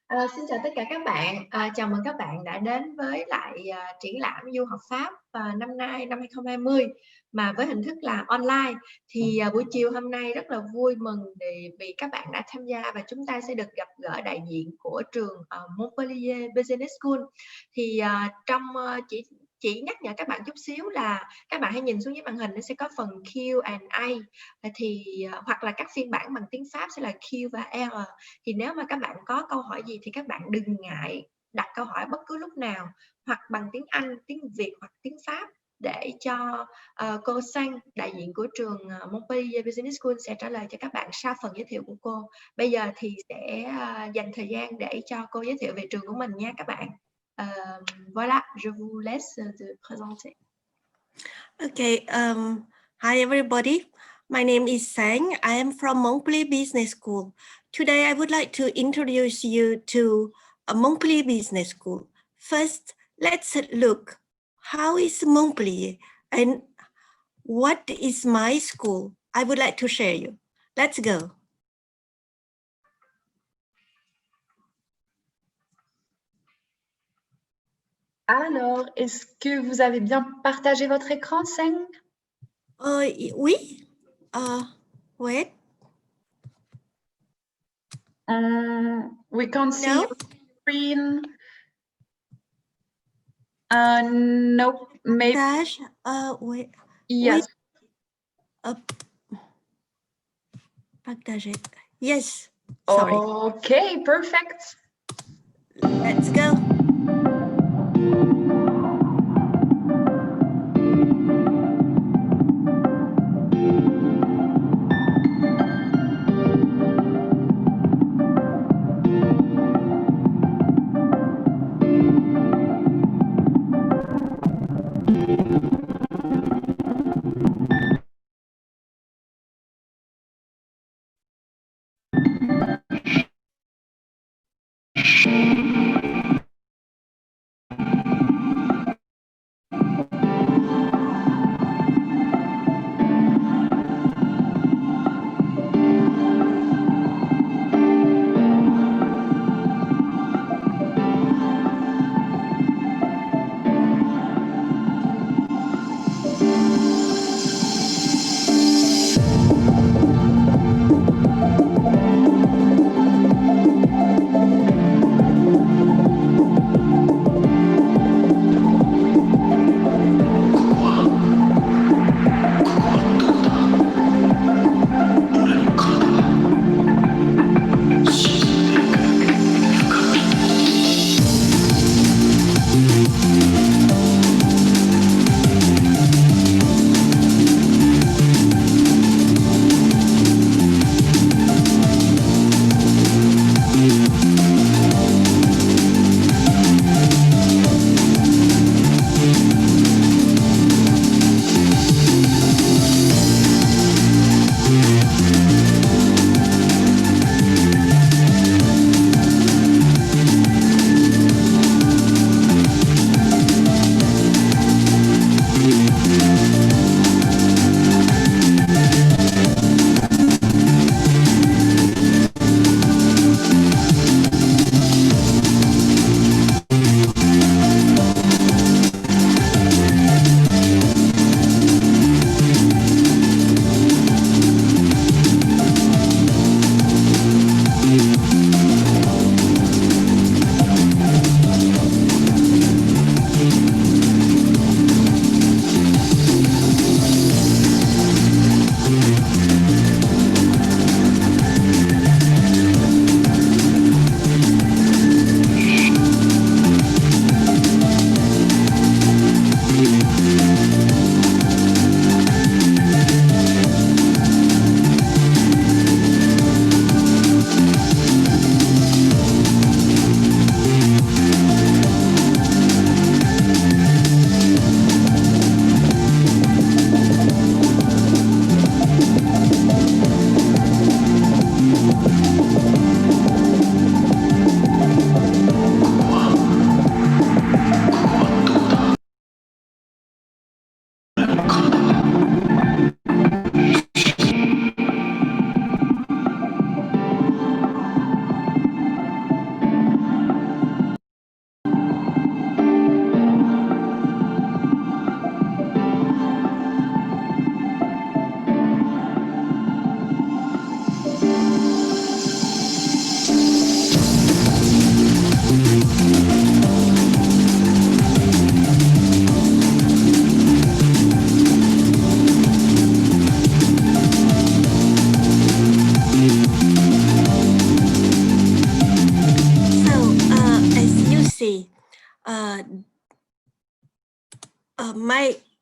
Xin chào tất cả các bạn. Chào mừng các bạn đã đến với lại triển lãm du học Pháp năm nay năm 2020 mà với hình thức là online. Thì buổi chiều hôm nay rất là vui mừng vì các bạn đã tham gia và chúng ta sẽ được gặp gỡ đại diện của trường Montpellier Business School. Thì chỉ nhắc nhở các bạn chút xíu là các bạn hãy nhìn xuống dưới màn hình, nó sẽ có phần Q&A thì hoặc là các phiên bản bằng tiếng Pháp sẽ là Q và R. Thì nếu mà các bạn có câu hỏi gì thì các bạn đừng ngại đặt câu hỏi bất cứ lúc nào, hoặc bằng tiếng Anh, tiếng Việt hoặc tiếng Pháp, để cho cô Sang, đại diện của trường Montpellier Business School sẽ trả lời cho các bạn sau phần giới thiệu của cô. Bây giờ thì sẽ dành thời gian để cho cô giới thiệu về trường của mình nha các bạn. Voilà, je vous laisse de présenter. Okay, hi everybody. My name is Sang. I am from Montpellier Business School. Today I would like to introduce you to a Montpellier Business School. First, let's look how is Montpellier and what is my school. I would like to share you. Let's go. Alors, est-ce que vous avez bien partagé votre écran, Seng? Oui. Wait. We can't see No. your screen. No, maybe. Dash. Wait. Yes. Partager. Yes. Sorry. Okay, perfect. Let's go.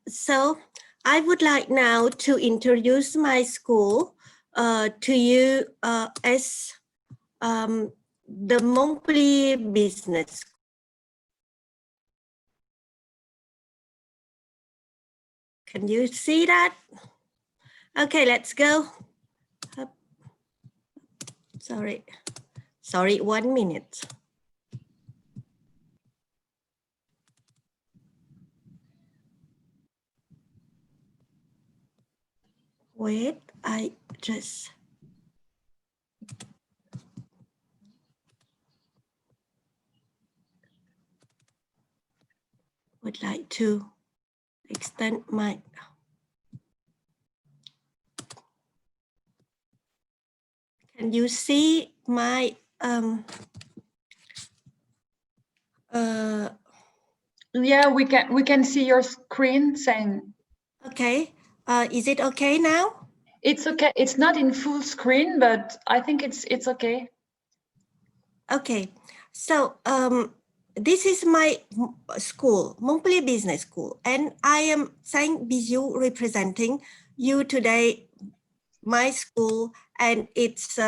So I would like now to introduce my school to you as the Montpellier Business. Can you see that? Okay, let's go. Sorry, 1 minute. Wait, I just would like to extend my. Can you see my Yeah, we can see your screen saying. Okay, is it okay now? It's okay. It's not in full screen, but I think it's okay. Okay, so this is my school, Montpellier Business School, and I am Saint Bijou representing you today, my school, and its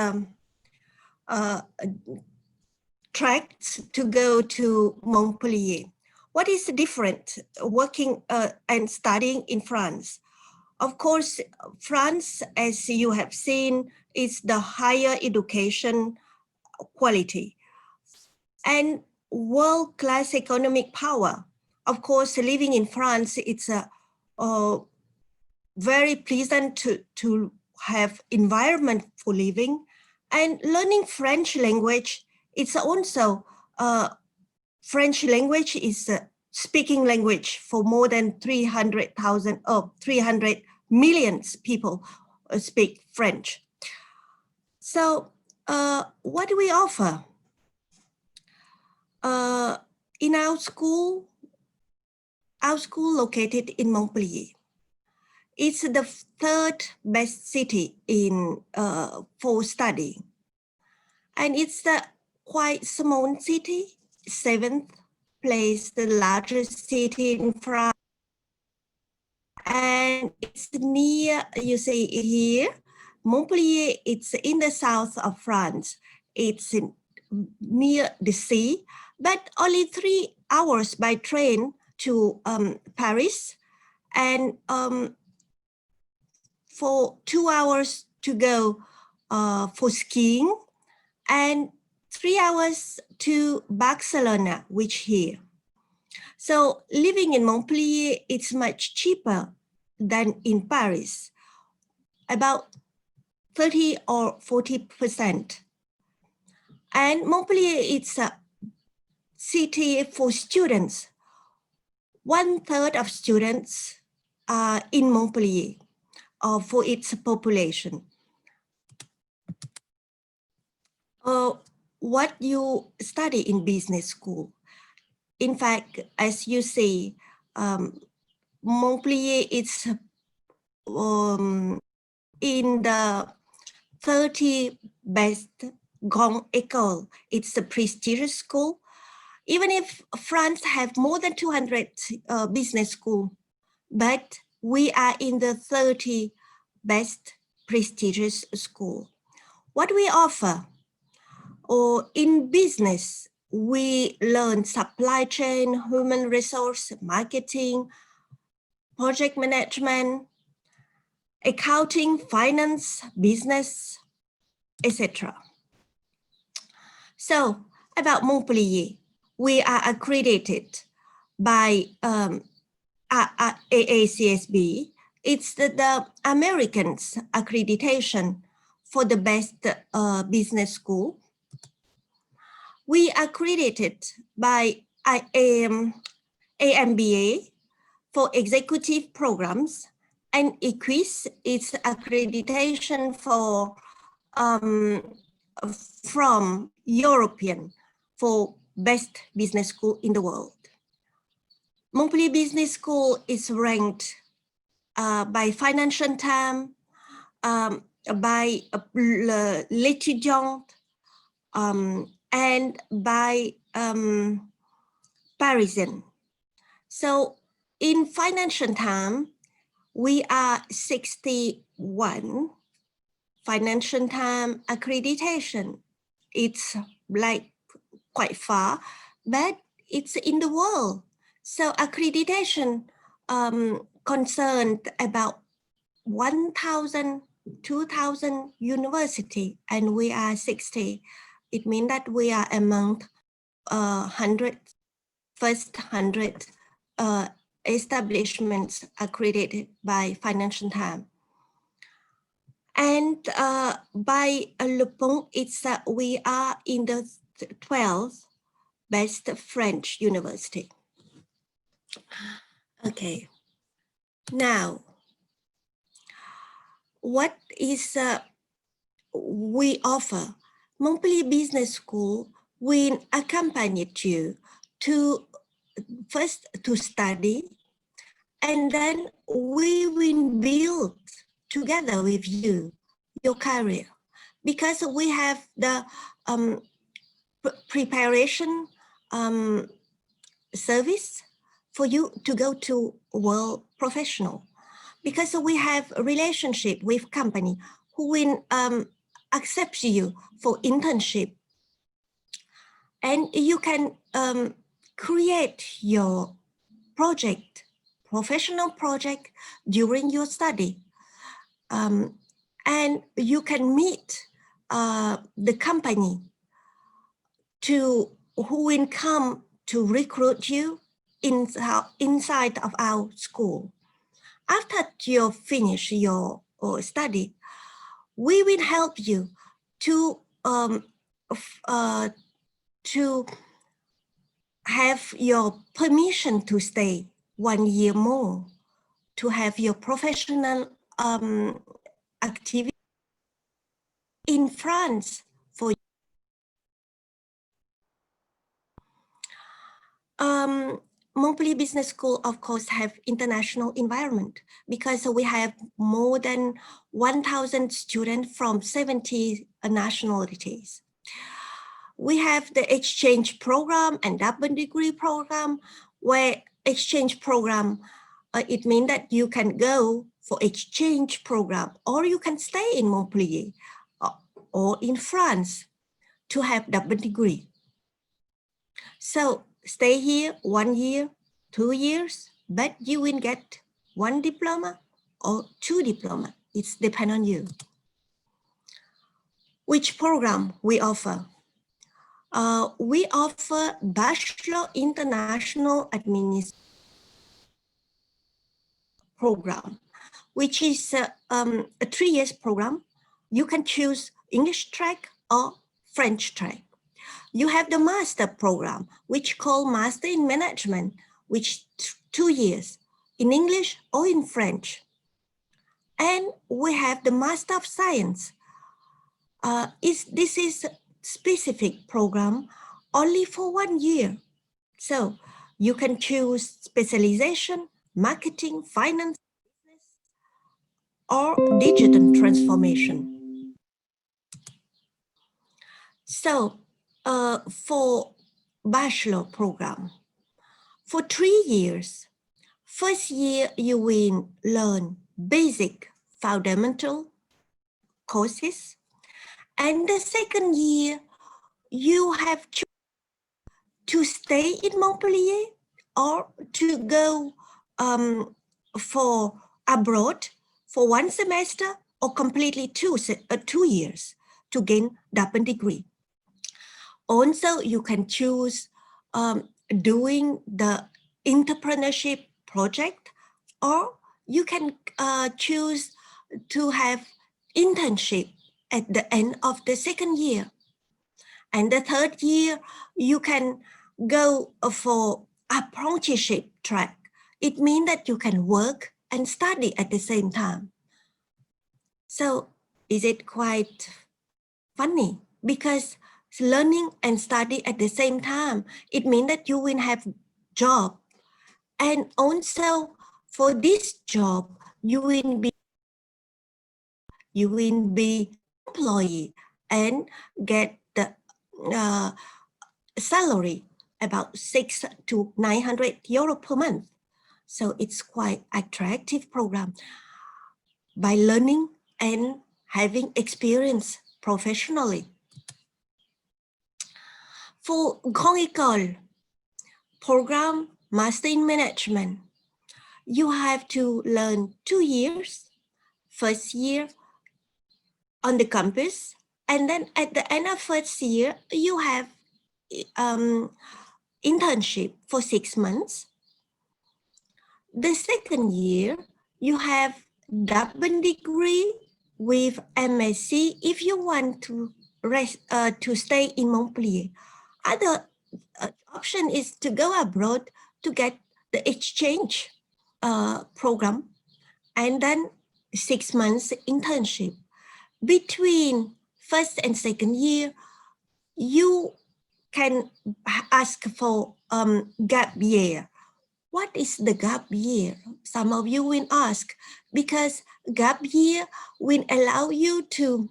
tracks to go to Montpellier. What is different working and studying in France? Of course, France, as you have seen, is the higher education quality and world-class economic power. Of course, living in France, it's a very pleasant to have environment for living, and learning French language. It's also French language is a speaking language for more than 300,000 or 300 million people speak French. So what do we offer? In our school located in Montpellier, it's the third best city in for study, and it's a quite small city, 7th place, the largest city in France, and it's near. You see here, Montpellier. It's in the south of France. It's near the sea, but only 3 hours by train to Paris, and for 2 hours to go for skiing, and 3 hours to Barcelona, which here. So living in Montpellier, it's much cheaper than in Paris, about 30 or 40%. And Montpellier, it's a city for students. 1/3 of students are in Montpellier for its population. What you study in business school? In fact, as you see, Montpellier is in the 30 best Grand École. It's a prestigious school. Even if France have more than 200 business schools, but we are in the 30 best prestigious school. What we offer? Or in business, we learn supply chain, human resource, marketing, project management, accounting, finance, business, etc. So about Montpellier, we are accredited by AACSB. It's the Americans accreditation for the best business school. We are accredited by MBS for executive programs, and EQUIS its accreditation for from European for best business school in the world. Montpellier Business School is ranked by Financial Times, by L'Étudiant, and by Parisian. So In financial time, we are 61. Financial time accreditation, it's like quite far, but it's in the world. So accreditation concerned about 1,000, 2,000 university, and we are 60. It means that we are among 100, first 100 establishments accredited by Financial Times. And by Le Pont, we are in the 12th best French university. Okay, now, what is we offer? Montpellier Business School will accompany you to first to study, and then we will build together with you your career, because we have the preparation service for you to go to world professional, because we have a relationship with company who will accept you for internship, and you can create your project, professional project during your study, and you can meet the company who will come to recruit you inside of our school. After you finish your study, we will help you to have your permission to stay 1 year more, to have your professional activity in France for Montpellier Business School, of course, have international environment, because we have more than 1,000 students from 70 nationalities. We have the exchange program and double degree program, where exchange program, it means that you can go for exchange program, or you can stay in Montpellier or in France to have double degree. So stay here 1 year, 2 years, but you will get 1 diploma or 2 diploma. It's depend on you. Which program we offer? We offer Bachelor International Administration program, which is a 3 years program. You can choose English track or French track. You have the master program, which called Master in Management, which 2 years in English or in French. And we have the Master of Science. This is a specific program only for 1 year. So you can choose specialization, marketing, finance, or digital transformation. So for bachelor program, for 3 years, first year you will learn basic fundamental courses, and the second year you have to stay in Montpellier or to go for abroad for 1 semester, or completely 2 years to gain double degree. Also, you can choose doing the entrepreneurship project, or you can choose to have internship at the end of the second year. And the third year, you can go for apprenticeship track. It means that you can work and study at the same time. So is it quite funny? Because learning and study at the same time, it means that you will have job. And also for this job, you will be employee and get the salary about 600 to 900 euro per month. So it's quite attractive program by learning and having experience professionally. For grande école program Master in Management, you have to learn 2 years, first year on the campus, and then at the end of first year, you have internship for 6 months. The second year, you have double degree with MSc if you want to stay in Montpellier. Other option is to go abroad to get the exchange program, and then 6 months internship. Between first and second year, you can ask for gap year. What is the gap year? Some of you will ask, because gap year will allow you to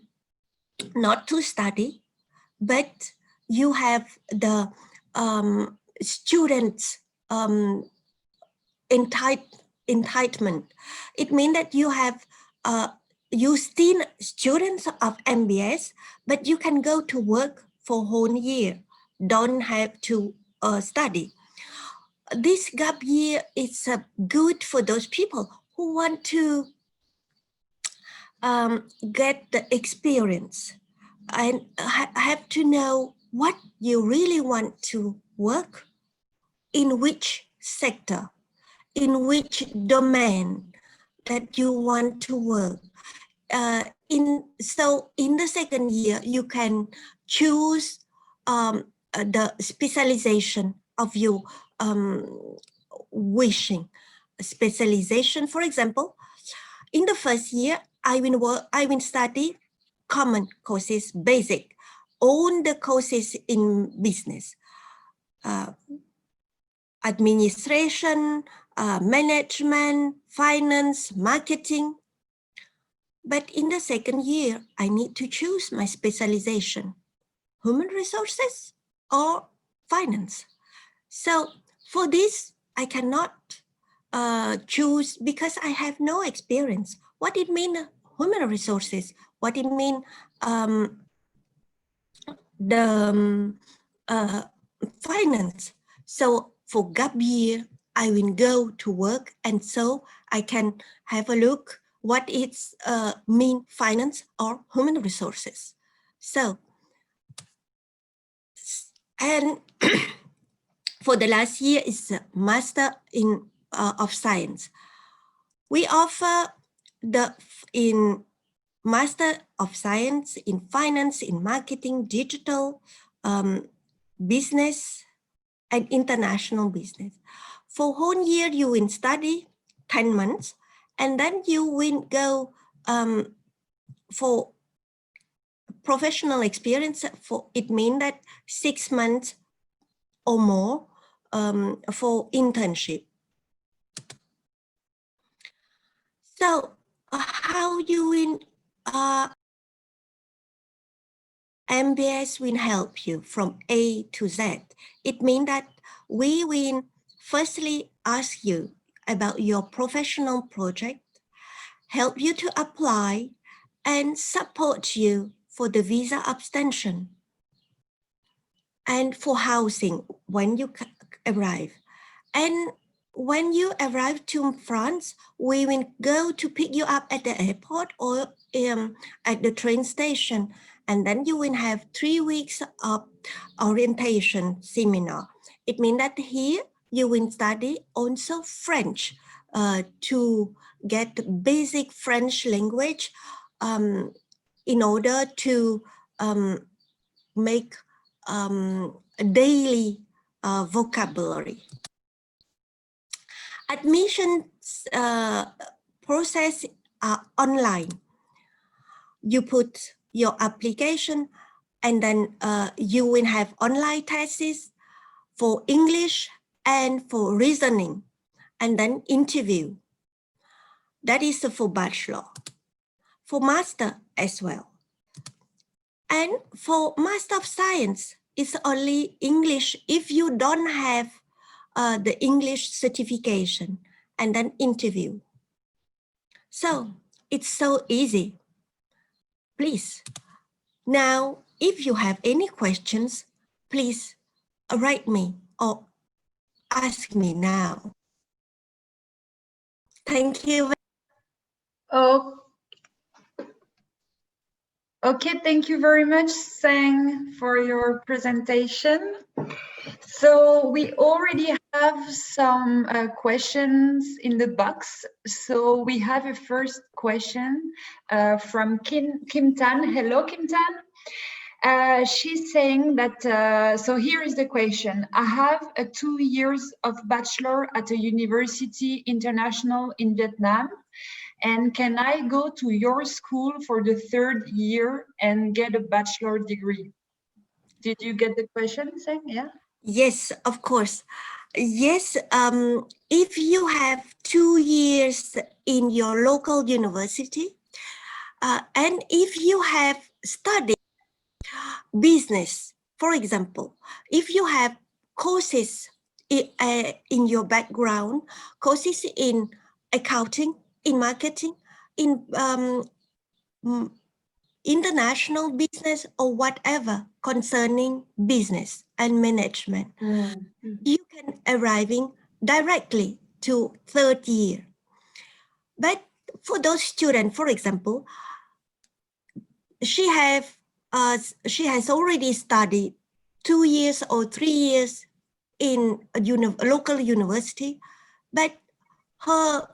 not to study, but you have the students entitlement. It means that you have you still students of MBS, but you can go to work for whole year, don't have to study. This gap year is good for those people who want to get the experience and have to know what you really want to work, in which sector, in which domain that you want to work. So in the second year, you can choose the specialization of your wishing specialization. For example, in the first year, I will study common courses, basic, all the courses in business, administration, management, finance, marketing. But in the second year, I need to choose my specialization, human resources or finance. So for this, I cannot choose because I have no experience. What it mean human resources? What it mean finance? So for gap year, I will go to work, and so I can have a look what it's mean finance or human resources. So, and for the last year is Master in of Science. We offer in Master of Science in Finance, in Marketing, Digital, Business, and International Business. For whole year, you will study 10 months, and then you will go for professional experience. For it means that 6 months or more for internship. So how you will MBS will help you from A to Z. It means that we will firstly ask you about your professional project, help you to apply, and support you for the visa extension and for housing when you arrive. And when you arrive to France, we will go to pick you up at the airport or at the train station. And then you will have 3 weeks of orientation seminar. It means that here you will study also French to get basic French language in order to make a daily vocabulary. Admissions process are online. You put your application, and then you will have online tests for English and for reasoning, and then interview. That is for bachelor. For master as well. And for Master of Science, it's only English if you don't have the English certification. and then interview. So it's so easy. Please, now, if you have any questions, please write me or ask me now. Thank you. Oh, okay, thank you very much, Sang, for your presentation. So we already have some questions in the box. So we have a first question from Kim Tan. Hello, Kim Tan. She's saying that, so here is the question. I have 2 years of bachelor at a university international in Vietnam. And can I go to your school for the 3rd year and get a bachelor degree? Did you get the question, Sang? Yeah. Yes, of course. Yes, if you have 2 years in your local university, and if you have studied business, for example, if you have courses in your background, courses in accounting, in marketing, in international business or whatever concerning business and management, you can arriving directly to 3rd year. But for those students, for example, she has already studied 2 years or 3 years in a local university, but her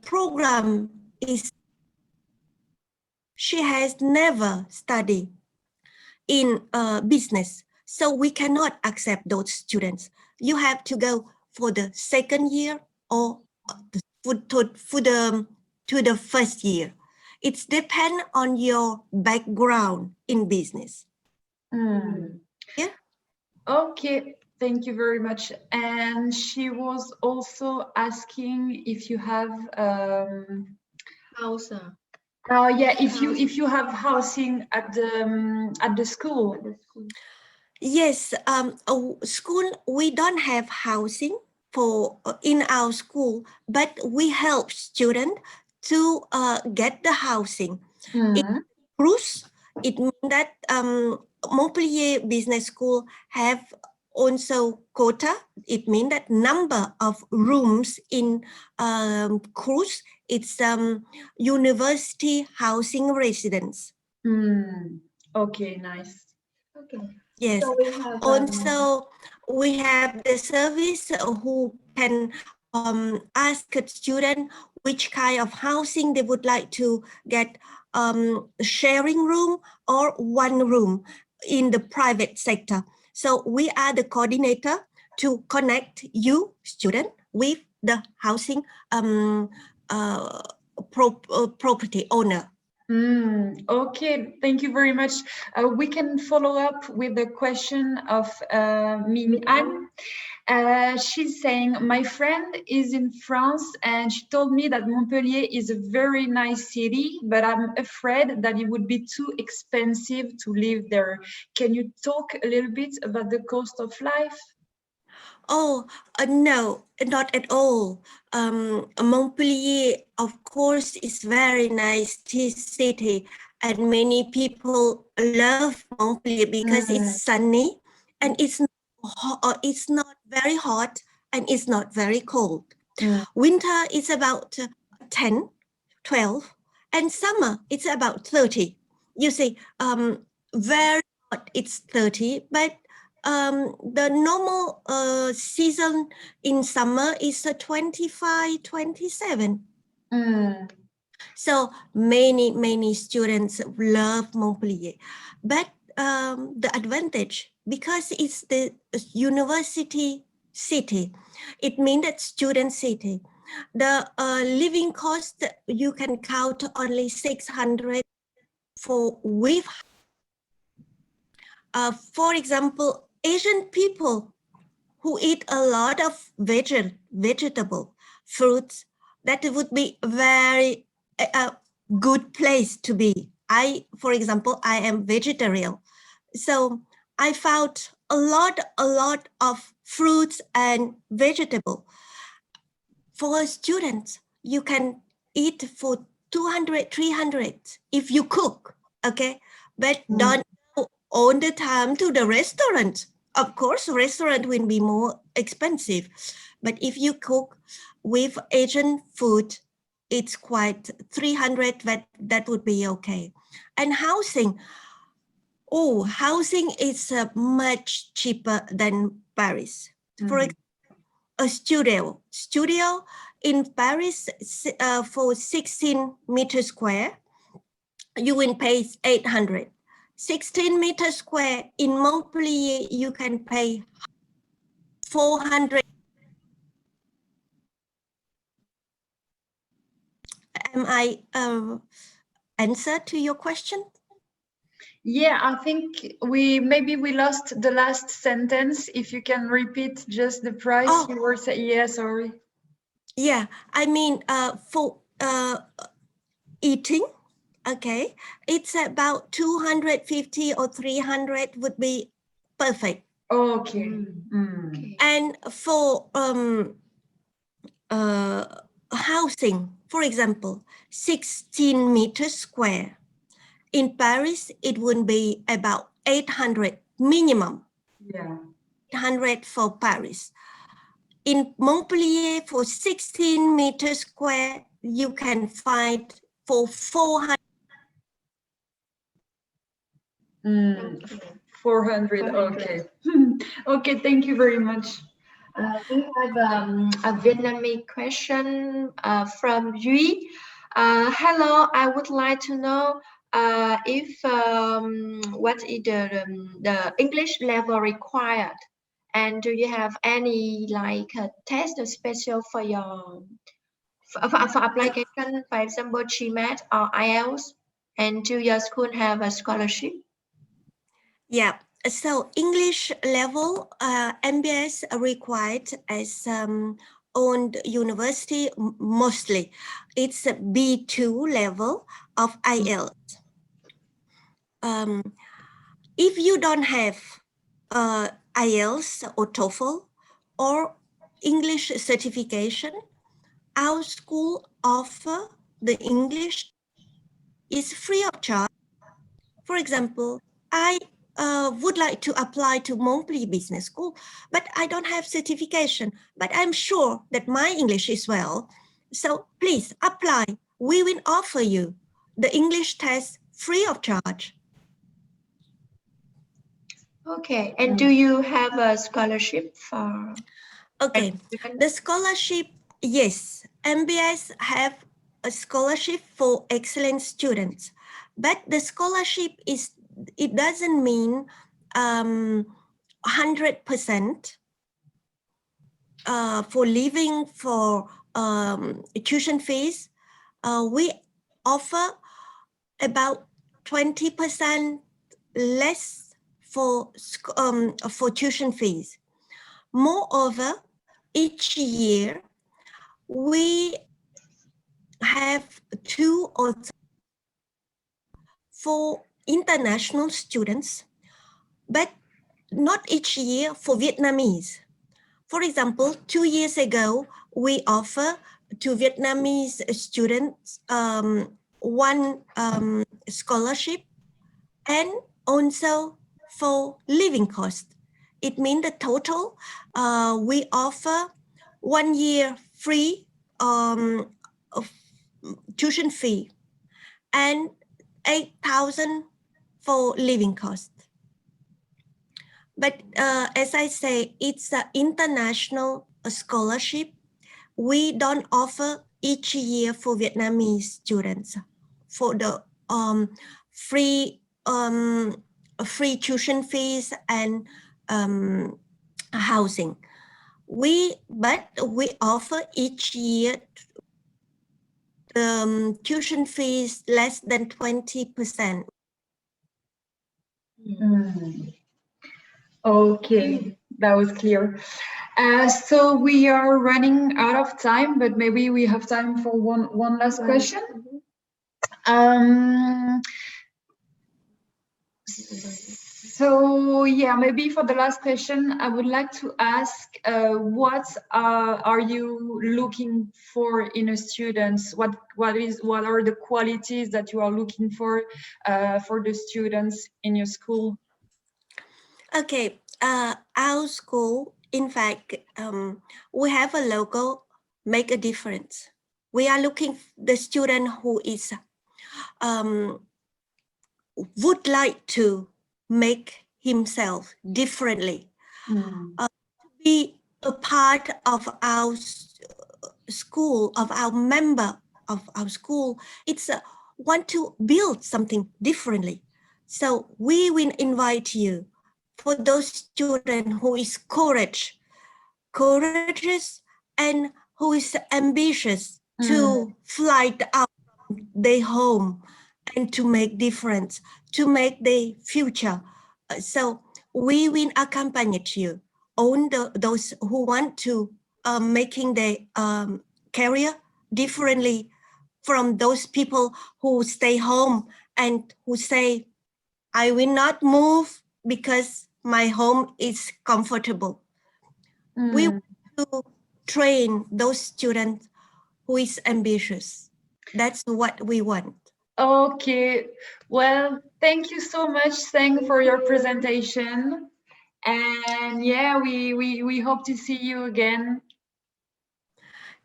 program is, she has never studied in business. So we cannot accept those students. You have to go for the 2nd year or to the 1st year. It depends on your background in business. Yeah. Okay, thank you very much. And she was also asking if you have House. yeah, if you have housing at the school. Yes, school, we don't have housing for in our school, but we help students to get the housing. In Cruz, it means that Montpellier Business School have also quota. It means that number of rooms in Cruz, it's university housing residence. Okay, nice. Okay. Yes. So we have, also, we have the service who can ask a student which kind of housing they would like to get, sharing room or one room in the private sector. So we are the coordinator to connect you, student, with the housing property owner. Okay, thank you very much. We can follow up with the question of Min An. She's saying, my friend is in France and she told me that Montpellier is a very nice city, but I'm afraid that it would be too expensive to live there. Can you talk a little bit about the cost of life? Oh, no, not at all. Montpellier, of course, is very nice city, and many people love Montpellier because it's sunny and it's not very hot and it's not very cold. Winter is about 10, 12, and summer it's about 30. You see, very hot it's 30, but the normal season in summer is 25, 27. So many students love Montpellier, but the advantage, because it's the university city, it means that student city, the living cost, you can count only 600 for with. For example, Asian people who eat a lot of vegetable, fruits, that would be very good place to be. For example, I am vegetarian. So I found a lot of fruits and vegetable. for students, you can eat for 200, 300 if you cook, okay? But don't go all the time to the restaurant. Of course, restaurant will be more expensive. But if you cook with Asian food, it's quite 300, that would be okay. And housing, oh, housing is much cheaper than Paris. For example, a studio in Paris for 16 meters square, you will pay 800. 16 meters square in Montpellier, you can pay 400. Am I answer to your question? Yeah, I think maybe we lost the last sentence. If you can repeat just the price you were saying. Yeah, sorry. Yeah, I mean for eating, okay, it's about 250 or 300 would be perfect. Okay. And for housing, for example, 16 meters square. In Paris, it would be about 800 minimum. Yeah. 800 for Paris. In Montpellier, for 16 meters square, you can find for 400. 400. Okay. Okay, thank you very much. We have a Vietnamese question from Duy. Hello, I would like to know if what is the English level required, and do you have any like test special for your for application, for example, GMAT or IELTS, and do your school have a scholarship? Yeah, so English level MBS required as owned university mostly. It's a B2 level of IELTS. If you don't have IELTS or TOEFL or English certification, our school offer the English is free of charge. For example, I would like to apply to Montpellier Business School, but I don't have certification, but I'm sure that my English is well. So please apply. We will offer you the English test free of charge. Okay, and do you have a scholarship for? Okay, the scholarship, yes, MBS have a scholarship for excellent students, but the scholarship it doesn't mean 100% for living, for tuition fees. We offer about 20% less for tuition fees. Moreover, each year we have 2 or 3 for international students, but not each year for Vietnamese. For example, 2 years ago, we offer to Vietnamese students one scholarship and also for living cost. It means the total we offer 1 year free of tuition fee and 8,000 for living cost. But as I say, it's an international scholarship. We don't offer each year for Vietnamese students for the free tuition fees and housing. But we offer each year tuition fees less than 20%. Okay, that was clear. So we are running out of time, but maybe we have time for one last question. So yeah, maybe for the last question, I would like to ask, what are you looking for in a student? What are the qualities that you are looking for the students in your school? Okay, our school, in fact, we have a logo, make a difference. We are looking the student who is would like to make himself differently, be a part of our school, of our member of our school. It's want to build something differently. So we will invite you for those students who is courageous, and who is ambitious to fly out their home and to make difference, to make the future. So we will accompany you on those who want to making their career differently from those people who stay home and who say, I will not move because my home is comfortable. We want to train those students who is ambitious. That's what we want. Okay, well, thank you so much, Seng, for your presentation. And yeah, we hope to see you again.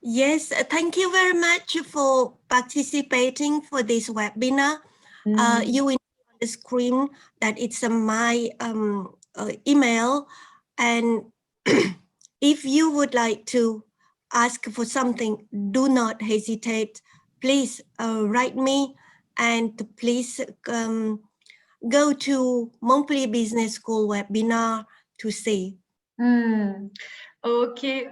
Yes, thank you very much for participating for this webinar. You will see on the screen that it's my email, and if you would like to ask for something, do not hesitate. Please write me, and please go to Montpellier Business School webinar to see. Okay.